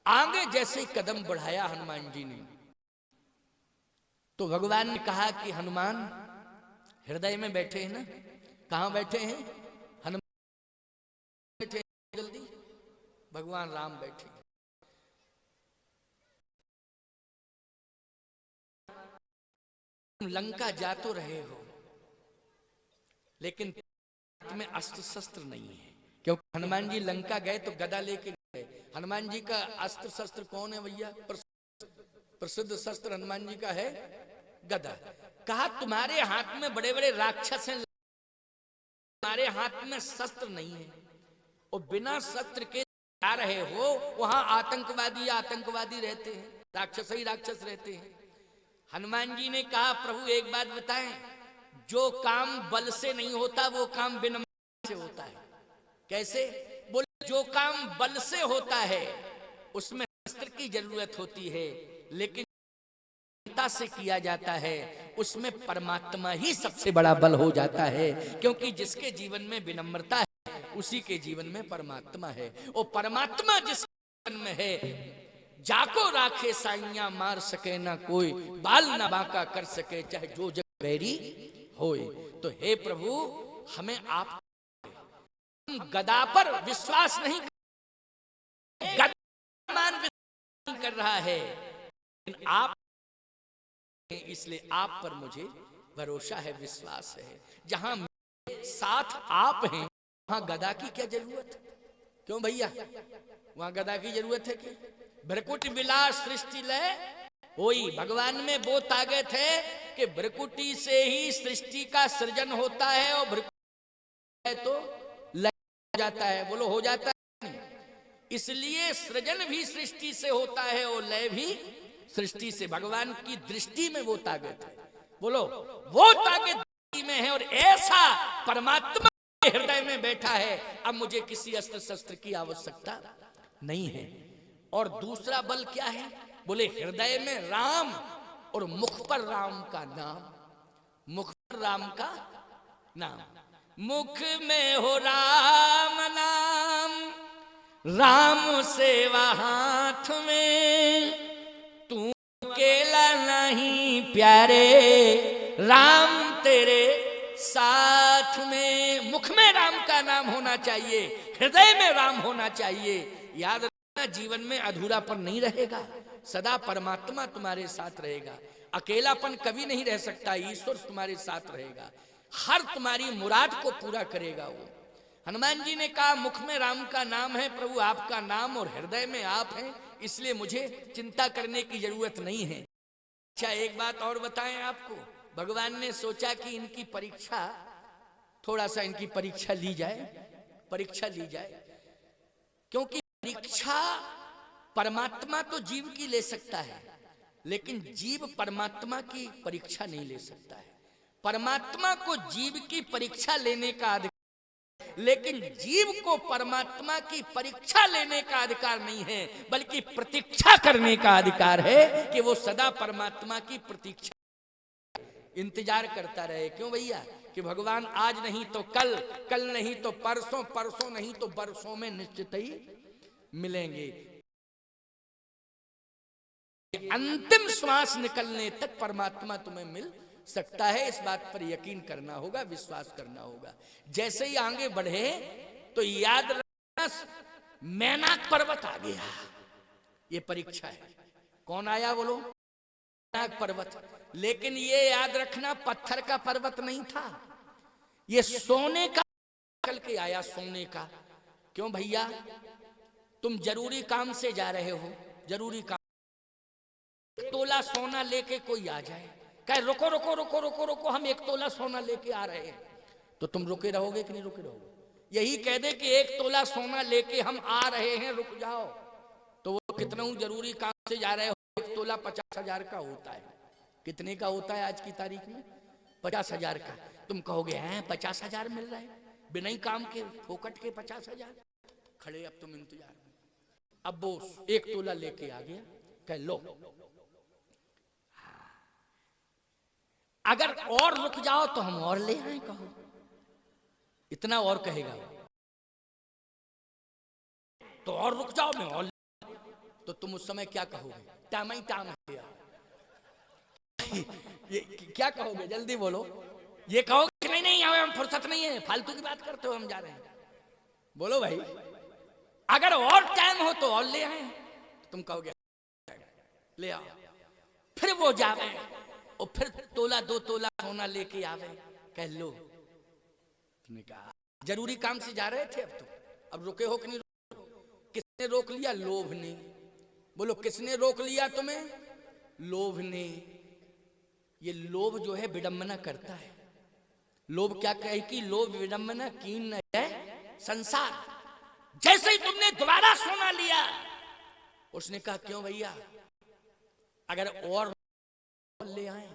आगे जैसे ही कदम बढ़ाया हनुमान जी ने, तो भगवान ने कहा कि हनुमान हृदय में बैठे हैं ना? कहां बैठे हैं? हनुमान बैठे हैं, जल्दी। भगवान राम बैठे। तुम लंका जा तो रहे हो, लेकिन में अस्त्र शस्त्र नहीं है, क्योंकि हनुमान जी लंका गए तो गदा लेके गए। हनुमान जी का अस्त्र शस्त्र कौन है भैया? प्रसिद्ध शस्त्र हनुमान जी का है गदा। कहा तुम्हारे हाथ में बड़े बड़े राक्षस हैं, तुम्हारे हाथ में शस्त्र नहीं है, और बिना शस्त्र के जा रहे हो, वहां आतंकवादी आतंकवादी रहते हैं, राक्षस ही राक्षस रहते हैं। हनुमान जी ने कहा प्रभु एक बात बताएं, जो काम बल से नहीं होता वो काम विनम्रता से होता है। कैसे? बोले जो काम बल से होता है उसमें शस्त्र की जरूरत होती है, लेकिन विनम्रता से किया जाता है उसमें परमात्मा ही सबसे बड़ा बल हो जाता है, क्योंकि जिसके जीवन में विनम्रता है उसी के जीवन में परमात्मा है, और परमात्मा जिसके जीवन में है जाको राखे साइया मार सके ना कोई, बाल ना बांका कर सके चाहे जो जग बैरी होए। तो हे प्रभु हमें आप गदा पर विश्वास नहीं, गदामान विश्वास नहीं कर रहा है, लेकिन आप, इसलिए आप पर मुझे भरोसा है, विश्वास है। जहां साथ आप हैं वहां गदा की क्या जरूरत है? क्यों भैया, वहां गदा की जरूरत है क्या? भ्रकुटी विलास सृष्टि लय होई। भगवान में वो ताकत है कि भ्रकुटी से ही सृष्टि का सृजन होता है, और भ्रकुटी है तो लय हो जाता है। बोलो हो जाता है? इसलिए सृजन भी सृष्टि से होता है और लय भी सृष्टि से। भगवान की दृष्टि में वो ताकत है। बोलो वो ताकत दृष्टि में है, और ऐसा परमात्मा हृदय में बैठा है, अब मुझे किसी अस्त्र शस्त्र की आवश्यकता नहीं है। और दूसरा बल क्या है? बोले हृदय में राम और मुख पर राम का नाम, मुख पर राम का नाम। मुख में हो राम नाम, राम सेवा हाथ में, तू अकेला नहीं प्यारे, राम तेरे साथ में। मुख में राम का नाम होना चाहिए, हृदय में राम होना चाहिए। याद रखना, जीवन में अधूरापन नहीं रहेगा, सदा परमात्मा तुम्हारे साथ रहेगा। अकेलापन कभी नहीं रह सकता, ईश्वर तुम्हारे साथ रहेगा, हर तुम्हारी मुराद को पूरा करेगा वो। हनुमान जी ने कहा मुख में राम का नाम है प्रभु, आपका नाम, और हृदय में आप हैं, इसलिए मुझे चिंता करने की जरूरत नहीं है। अच्छा एक बात और बताएं आपको, भगवान ने सोचा कि इनकी परीक्षा, थोड़ा सा इनकी परीक्षा ली जाए, परीक्षा ली जाए, क्योंकि परीक्षा परमात्मा तो जीव की ले सकता है, लेकिन जीव परमात्मा की परीक्षा नहीं ले सकता है। परमात्मा को जीव की परीक्षा लेने का अधिकार, लेकिन जीव को परमात्मा की परीक्षा लेने का अधिकार नहीं है, बल्कि प्रतीक्षा करने का अधिकार है कि वो सदा परमात्मा की प्रतीक्षा, इंतजार करता रहे। क्यों भैया? कि भगवान आज नहीं तो कल, कल नहीं तो परसों, परसों नहीं तो बरसों में निश्चित ही मिलेंगे। अंतिम श्वास निकलने तक परमात्मा तुम्हें मिल सकता है, इस बात पर यकीन करना होगा, विश्वास करना होगा। जैसे ही आगे बढ़े तो याद रखना, मैनाक पर्वत आ गया, ये परीक्षा है। कौन आया बोलो? मैनाक पर्वत। लेकिन ये याद रखना पत्थर का पर्वत नहीं था, ये सोने का निकल के आया, सोने का। क्यों भैया? तुम जरूरी काम से जा रहे हो, जरूरी काम, तोला सोना लेके कोई आ जाए, कहे रुको रुको रुको रुको रुको, हम 1 तोला सोना लेके आ रहे हैं, तो तुम रुके रहोगे कि नहीं रुके रहोगे? यही कह दे कि 1 तोला सोना लेके हम आ रहे हैं, रुक जाओ, तो वो कितना जरूरी काम से जा रहे हो। 1 तोला 50,000 का होता है। कितने का होता है आज की तारीख में? 50,000 का। तुम कहोगे हैं 50,000 मिल रहा है बिना ही काम के, फोकट के 50,000? खड़े, अब तुम इंतजार में। अब वो 1 तोला लेके आ गया, कह लो, अगर और रुक जाओ तो हम और ले आए, कहो, इतना और कहेगा तो और रुक जाओ, मैं और। तो तुम उस समय क्या कहोगे? टाम ही टाम है ये क्या कहोगे? जल्दी बोलो। ये कहोगे कि नहीं नहीं हमें फुर्सत नहीं है, फालतू की बात करते हो, हम जा रहे हैं? बोलो भाई। अगर और टाइम हो तो और ले आए, तुम कहोगे ले आओ। फिर वो जावे और फिर तोला 2 तोला सोना लेके आवे, कह लो। तुमने कहा जरूरी काम से जा रहे थे, अब रुके हो कि नहीं? किसने रोक लिया? लोभ ने। बोलो किसने रोक लिया तुम्हें? लोभ ने। ये लोभ जो है विडंबना करता है। लोभ क्या कहे कि लोभ विडंबना कीन है संसार। जैसे ही तुमने दोबारा सोना लिया, उसने कहा क्यों भैया, अगर और ले आए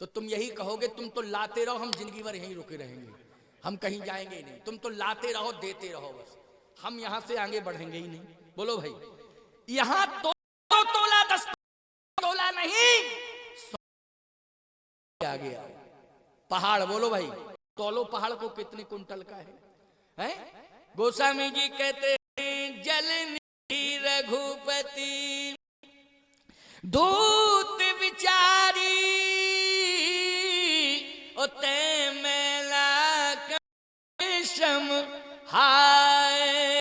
तो तुम यही कहोगे तुम तो लाते रहो, हम जिंदगी भर यहीं रुके रहेंगे, हम कहीं जाएंगे ही नहीं। तुम तो लाते रहो, देते रहो, बस हम यहां से आगे बढ़ेंगे ही नहीं। बोलो भाई, यहां तो तोला 10 तोला नहीं, आगे आओ। पहाड़ बोलो भाई, तोलो पहाड़ को कितने कुंटल का है? गोस्वामी जी कहते हैं जल निधि रघुपति दूत विचारी, ओते मेला कशम हाय।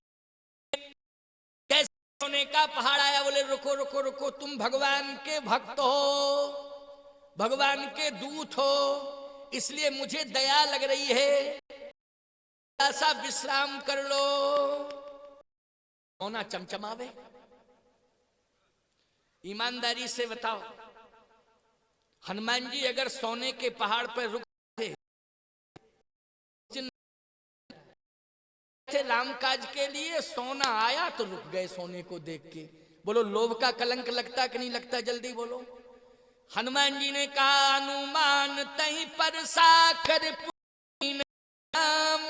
कैसे सोने का पहाड़ आया, बोले रुको रुको रुको, तुम भगवान के भक्त हो, भगवान के दूत हो, इसलिए मुझे दया लग रही है, ऐसा विश्राम कर लो। सोना चमचमावे। ईमानदारी से बताओ, हनुमान जी अगर सोने के पहाड़ पर रुक थे, राम काज के लिए, सोना आया तो रुक गए सोने को देख के। बोलो लोभ का कलंक लगता कि नहीं लगता? जल्दी बोलो। हनुमान जी ने कहा अनुमान तही पर साखर नाम,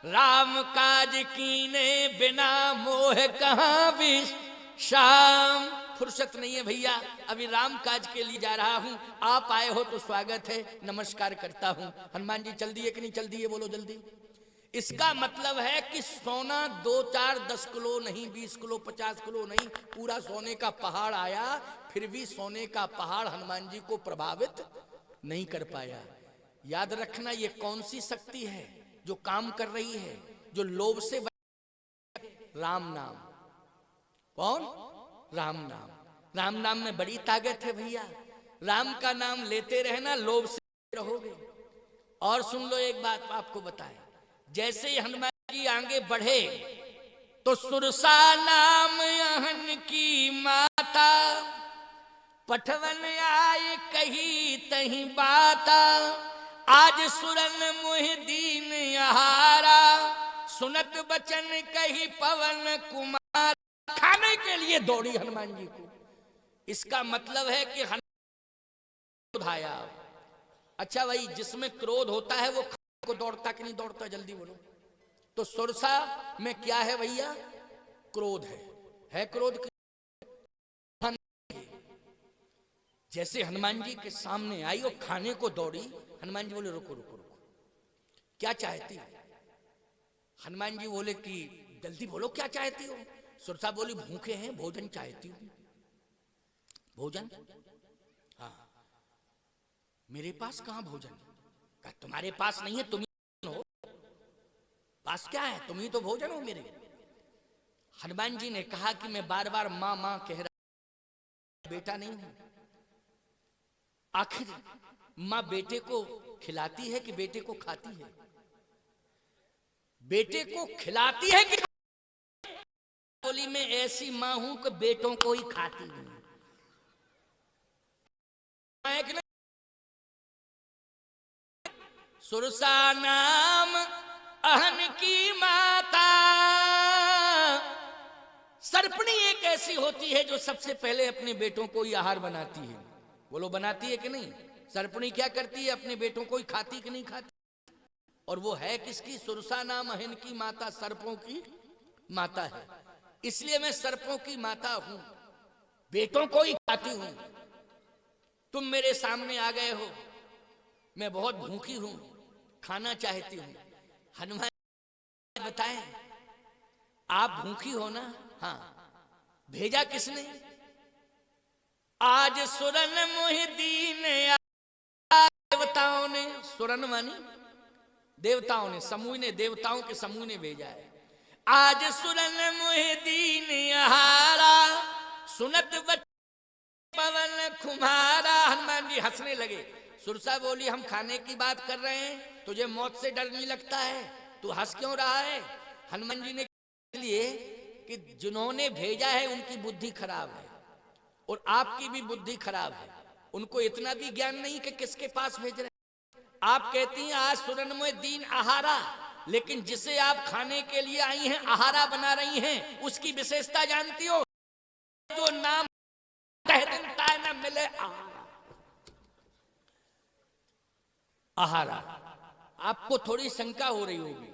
राम काज कीने बिना मोह कहां विश्राम। फुर्सत नहीं है भैया, अभी राम काज के लिए जा रहा हूं, आप आए हो तो स्वागत है, नमस्कार करता हूं। हनुमान जी चल दिए कि नहीं चल दिए? बोलो जल्दी। इसका मतलब है कि सोना 2, 4, 10 किलो नहीं, 20 किलो 50 किलो नहीं, पूरा सोने का पहाड़ आया, फिर भी सोने का पहाड़ हनुमान जी को प्रभावित नहीं कर पाया। याद रखना, ये कौन सी शक्ति है जो काम कर रही है, जो लोभ से? राम नाम। कौन? राम नाम। राम नाम में बड़ी ताकत है भैया। राम का नाम लेते रहना, लोभ से रहोगे। और सुन लो एक बात आपको बताएं, जैसे ही हनुमान जी आगे बढ़े तो सुरसा नाम अहन की माता, पठवन आए कही तही बाता, आज सुरन मुह दीन आहारा, सुनत बचन कही पवन कुमार। खाने के लिए दौड़ी हनुमान जी को। इसका मतलब है कि क्रोध आया। अच्छा भाई, जिसमें क्रोध होता है वो खाने को दौड़ता कि नहीं दौड़ता? जल्दी बोलो। तो सुरसा में क्या है भैया? क्रोध है क्रोध। जैसे हनुमान जी के सामने आई और खाने को दौड़ी, हनुमान जी बोले रुको रुको रुको, क्या चाहती हो? हनुमान जी बोले कि जल्दी बोलो क्या चाहती हो? सुरसा बोली भूखे हैं, भोजन चाहती हूँ। भोजन? हाँ। मेरे पास कहाँ भोजन? कहा तुम्हारे पास नहीं है, तुम ही हो। पास क्या है? तुम ही तो भोजन हो मेरे। हनुमान जी ने कहा कि मैं बार बार माँ माँ कह रहा, बेटा नहीं हूं। आखिर माँ बेटे को खिलाती है कि बेटे को खाती है? बेटे को खिलाती है कि? बोली मैं ऐसी माँ हूं कि बेटों को ही खाती हूं। सुरसा नाम अहन की माता। सर्पणी एक ऐसी होती है जो सबसे पहले अपने बेटों को ही आहार बनाती है। बोलो बनाती है कि नहीं? सर्पणी क्या करती है? अपने बेटों को ही खाती कि नहीं खाती? और वो है किसकी? सुरसा नाम अहन की माता, सर्पों की माता है। इसलिए मैं सर्पों की माता हूं, बेटों को ही खाती हूं। तुम मेरे सामने आ गए हो, मैं बहुत भूखी हूं, खाना चाहती हूं। हनुमान बताएं, आप भूखी हो ना? हाँ। भेजा किसने? आज सुरन मोहिदीन देवताओं ने, सुरन मानी देवताओं ने, समूह ने, देवताओं के समूह ने भेजा है। आज सुरन मोहिदीन हारा, सुनत पवन खुमारा। हनुमान जी हंसने लगे। सुरसा बोली, हम खाने की बात कर रहे हैं, तुझे मौत से डर नहीं लगता है, तू हंस क्यों रहा है? हनुमान जी ने इसलिए कि जिन्होंने भेजा है उनकी बुद्धि खराब है और आपकी भी बुद्धि खराब है। उनको इतना भी ज्ञान नहीं कि किसके पास भेज रहे हैं। आप कहती हैं आज सुरन में दीन आहारा, लेकिन जिसे आप खाने के लिए आई हैं, आहारा बना रही हैं, उसकी विशेषता जानती हो? जो नाम न मिले आहारा। आपको थोड़ी शंका हो रही होगी,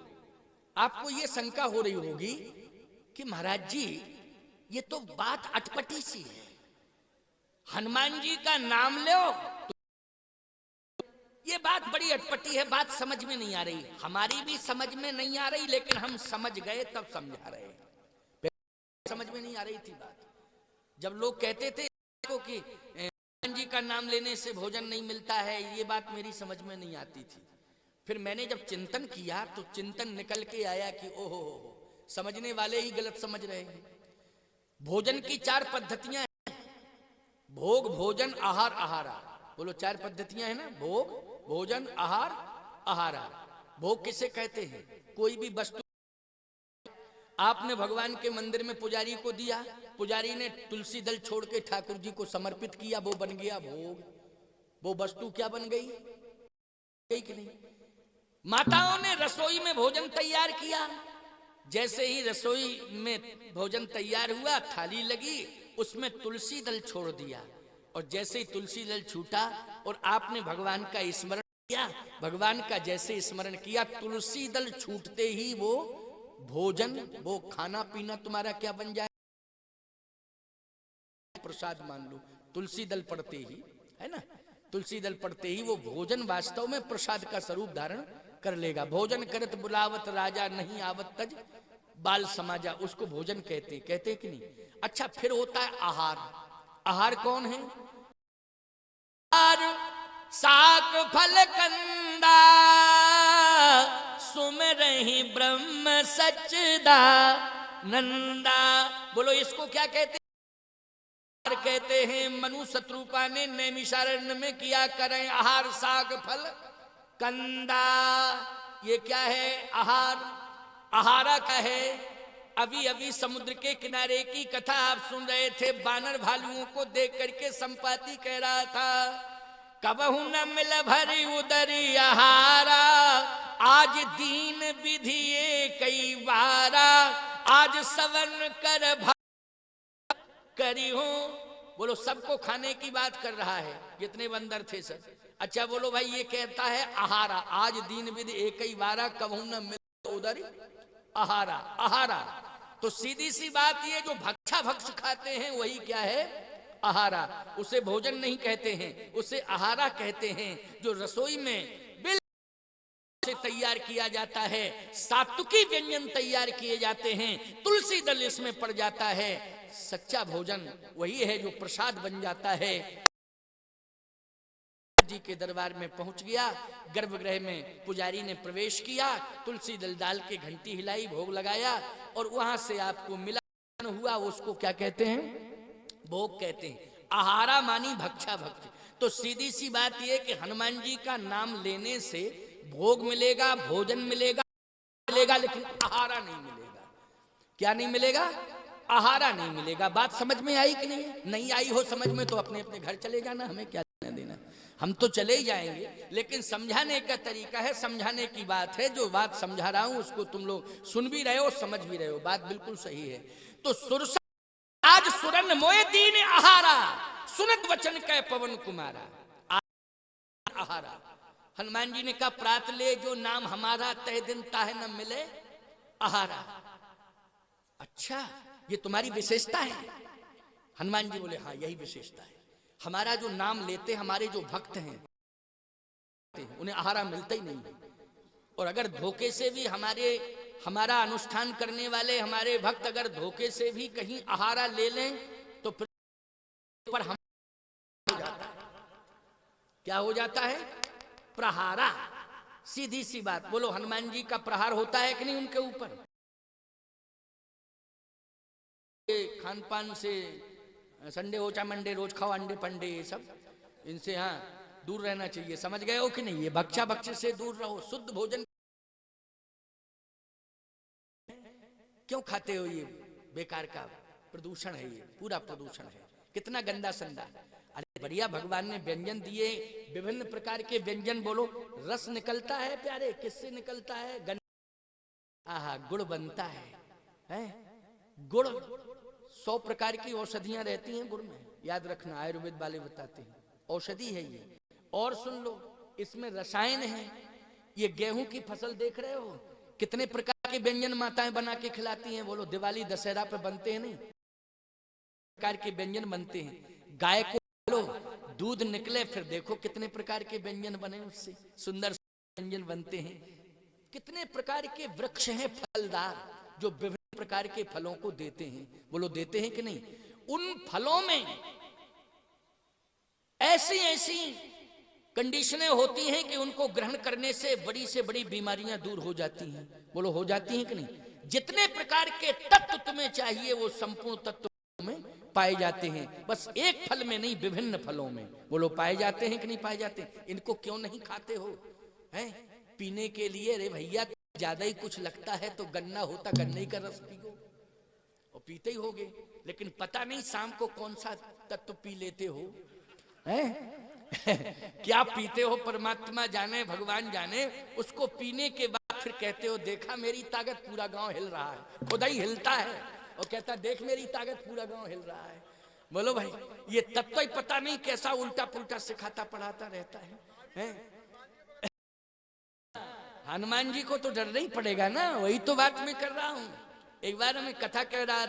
आपको यह शंका हो रही होगी कि महाराज जी ये तो बात अटपटी सी है, हनुमान जी का नाम लो तो ये बात बड़ी अटपटी है, बात समझ में नहीं आ रही। हमारी भी समझ में नहीं आ रही, लेकिन हम समझ गए तब समझा रहे हैं। समझ में नहीं आ रही थी बात। जब लोग कहते थे कि हनुमान जी का नाम लेने से भोजन नहीं मिलता है, ये बात मेरी समझ में नहीं आती थी। फिर मैंने जब चिंतन किया तो चिंतन निकल के आया कि ओहो, समझने वाले ही गलत समझ रहे हैं। भोजन की 4 पद्धतियां हैं, भोग, भोजन, आहार, आहारा। बोलो 4 पद्धतियां हैं ना, भोग, भोजन, आहार, आहारा। भोग किसे कहते हैं? कोई भी वस्तु आपने भगवान के मंदिर में पुजारी को दिया, पुजारी ने तुलसी दल छोड़ के ठाकुर जी को समर्पित किया, वो बन गया भोग। वो वस्तु क्या बन गई? कि नहीं? माताओं ने रसोई में भोजन तैयार किया, जैसे ही रसोई में भोजन तैयार हुआ, थाली लगी, उसमें तुलसी दल छोड़ दिया, और जैसे ही तुलसी दल छूटा और आपने भगवान का स्मरण किया, भगवान का जैसे स्मरण किया, तुलसी दल छूटते ही वो भोजन, वो खाना पीना तुम्हारा क्या बन जाए? प्रसाद मान लो। तुलसी दल पड़ते ही, है ना, तुलसी दल पड़ते ही वो भोजन वास्तव में प्रसाद का स्वरूप धारण कर लेगा। भोजन करत बुलावत राजा, नहीं आवत तज बाल समाजा, उसको भोजन कहते कि नहीं? अच्छा, फिर होता है आहार। आहार कौन है? साक फल कंदा, सुमरहि ब्रह्म सच्चिदा नंदा। बोलो इसको क्या कहते हैं? कहते हैं मनु शत्रुपा ने नैमिषारण्य में किया करें आहार, साग फल कंदा। ये क्या है? आहार। आहारा का है। अभी अभी समुद्र के किनारे की कथा आप सुन रहे थे, बानर भालुओं को देख करके संपाति कह रहा था, कबहू न मिल भरी उदरी आहारा, आज दीन विधिये कई बारा, आज सवन कर करी हो। बोलो सबको खाने की बात कर रहा है, जितने बंदर थे सब। अच्छा बोलो भाई, ये कहता है आहारा, आज दीन विधि एक ही बारा, कबहू न मिल उदरी आहारा। आहारा तो सीधी सी बात, ये जो भक्षा भक्ष खाते हैं वही क्या है? आहारा। उसे भोजन नहीं कहते हैं, उसे आहारा कहते हैं। जो रसोई में से तैयार किया जाता है, सात्विकी व्यंजन तैयार किए जाते हैं, तुलसी दल इसमें पड़ जाता है, सच्चा भोजन वही है जो प्रसाद बन जाता है। जी के दरबार में पहुंच गया, गर्भगृह में पुजारी ने प्रवेश किया, तुलसी दल डाल के घंटी हिलाई, भोग लगाया, और वहां से आपको मिला हुआ, उसको क्या कहते हैं? भोग कहते हैं। आहारा मानी भक्षा भक्ति। तो सीधी सी बात यह कि हनुमान जी का नाम लेने से भोग मिलेगा, भोजन मिलेगा, लेकिन आहारा नहीं मिलेगा। क्या नहीं मिलेगा? आहारा नहीं मिलेगा। बात समझ में आई कि नहीं? नहीं आई हो समझ में तो अपने अपने घर चले जाना, हमें क्या देना, हम तो चले ही जाएंगे, लेकिन समझाने का तरीका है, समझाने की बात है। जो बात समझा रहा हूं उसको तुम लोग सुन भी रहे हो, समझ भी रहे हो, बात बिल्कुल सही है। तो सुरसा आज सुरन मोए दीन आहारा, सुनत वचन कह पवन कुमारा। आहारा हनुमान जी ने कहा, प्रात ले जो नाम हमारा, तय दिन ताहे न मिले आहारा। अच्छा, ये तुम्हारी विशेषता है? हनुमान जी बोले, हाँ यही विशेषता है। हमारा जो नाम लेते, हमारे जो भक्त हैं उन्हें आहारा मिलता ही नहीं। और अगर धोखे से भी हमारा अनुष्ठान करने वाले हमारे भक्त अगर धोखे से भी कहीं आहारा ले लें तो फिर हम क्या हो जाता है? प्रहारा। सीधी सी बात बोलो, हनुमान जी का प्रहार होता है कि नहीं उनके ऊपर? खान पान से संडे हो चाहे मंडे रोज खाओ अंडे पंडे ये सब, इनसे हाँ दूर रहना चाहिए, समझ गए हो कि नहीं? ये भक्षा भक्ष से दूर रहो, शुद्ध भोजन क्यों खाते हो? ये बेकार का प्रदूषण है, ये पूरा प्रदूषण है, कितना गंदा संदा। अरे बढ़िया भगवान ने व्यंजन दिए, विभिन्न प्रकार के व्यंजन, बोलो रस निकलता है प्यारे, किससे निकलता है? आहा गुड़ बनता है? गुड़ 100 प्रकार की औषधियां रहती हैं गुड़ में, याद रखना, आयुर्वेद वाले बताते हैं औषधि है ये। और सुन लो, इसमें रसायन है। ये गेहूं की फसल देख रहे हो, कितने प्रकार के व्यंजन माताएं बना के खिलाती हैं, बोलो दिवाली दशहरा पे बनते हैं नहीं, प्रकार के व्यंजन बनते हैं। गाय को लो, दूध निकले, फिर देखो कितने प्रकार के व्यंजन बने, उससे सुंदर व्यंजन बनते हैं। कितने प्रकार के वृक्ष हैं फलदार, जो विभिन्न प्रकार के फलों को देते हैं, बोलो देते हैं कि नहीं? उन फलों में ऐसी ऐसी कंडीशनें होती हैं कि उनको ग्रहण करने से बड़ी बीमारियां दूर हो जाती हैं, बोलो हो जाती हैं कि नहीं? जितने प्रकार के तत्व तुम्हें चाहिए वो संपूर्ण तत्व में पाए जाते हैं, बस एक फल में नहीं, विभिन्न फलों में, बोलो पाए जाते हैं कि नहीं पाए जाते? इनको क्यों नहीं खाते हो? हैं पीने के लिए? रे भैया ज्यादा ही कुछ लगता है तो गन्ना होता, गन्ने का रस पियो और पीते ही होगे, लेकिन पता नहीं शाम को कौन सा तत्व पी लेते हो, हैं? क्या पीते हो परमात्मा जाने, भगवान जाने। उसको पीने के बाद फिर कहते हो देखा मेरी ताकत, पूरा गांव हिल रहा है, खुदा ही हिलता है और कहता देख मेरी ताकत, पूरा गांव हिल रहा है। बोलो भाई, ये तत्व ही पता नहीं कैसा उल्टा पुल्टा सिखाता पढ़ाता रहता है? हनुमान जी को तो डर नहीं पड़ेगा ना, वही तो बात मैं कर रहा हूं। एक बार हमें कथा कह रहा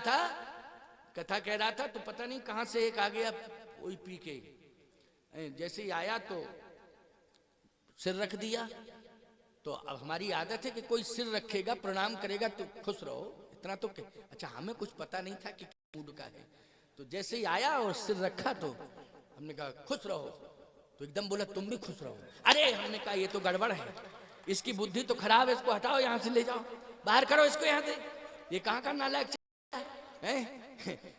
था तो पता नहीं कहां से एक आ गया, वही पी के जैसे ही आया तो सिर रख दिया। तो अब हमारी आदत है कि कोई सिर रखेगा प्रणाम करेगा तो खुश रहो, इतना तो अच्छा हमें कुछ पता नहीं था कि मूड का है। तो जैसे ही आया और सिर रखा तो हमने कहा खुश रहो, तो एकदम बोला तुम भी खुश रहो। अरे हमने कहा ये तो गड़बड़ है, इसकी बुद्धि तो खराब है, इसको हटाओ यहाँ से, ले जाओ बाहर करो इसको यहाँ से, ये कहाँ का नालायक है?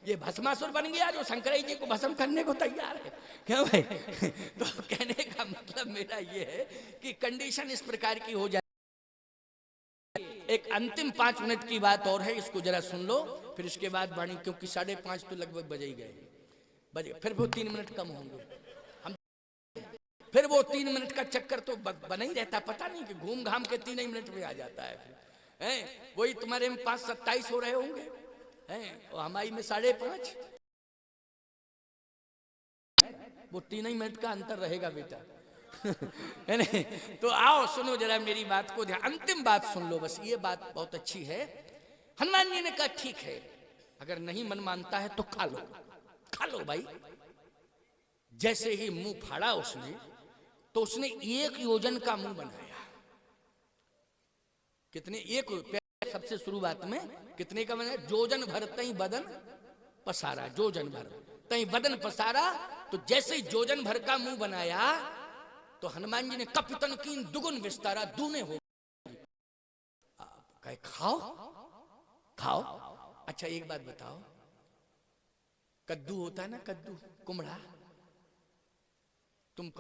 ये भस्मासुर बन गया जो शंकराई जी को भस्म करने को तैयार है, क्यों भाई? तो कहने का मतलब मेरा ये है कि कंडीशन इस प्रकार की हो जाए। एक अंतिम 5 मिनट की बात और है, इसको जरा सुन लो, फिर इसके बाद वाणी, क्योंकि 5:30 तो लगभग बजे ही गए, बजे फिर वो 3 मिनट कम होंगे हम, फिर वो 3 मिनट का चक्कर तो बना ही रहता, पता नहीं कि घूम घाम के 3 ही मिनट में आ जाता है। फिर वही तुम्हारे में 5:27 हो रहे होंगे हैं, और हमारी में 5:30, वो 3 ही मिनट का अंतर रहेगा बेटा। है नहीं? तो आओ सुनो जरा मेरी बात को ध्यान, अंतिम बात सुन लो बस, ये बात बहुत अच्छी है। हनुमान जी ने कहा ठीक है, अगर नहीं मन मानता है तो खा लो भाई। जैसे ही मुंह फाड़ा उसने, तो उसने 1 योजन का मुंह बनाया। कितने? 1 सबसे शुरुआत में कितने का बनाया? जोजन भर तई बदन पसारा, जोजन भर तई बदन पसारा। तो जैसे ही जोजन भर का मुंह बनाया तो हनुमान जी ने कपितन की दुगुन विस्तारा, दूने हो कहे खाओ खाओ। अच्छा एक बात बताओ, कद्दू होता है ना, कद्दू कुमड़ा, तुम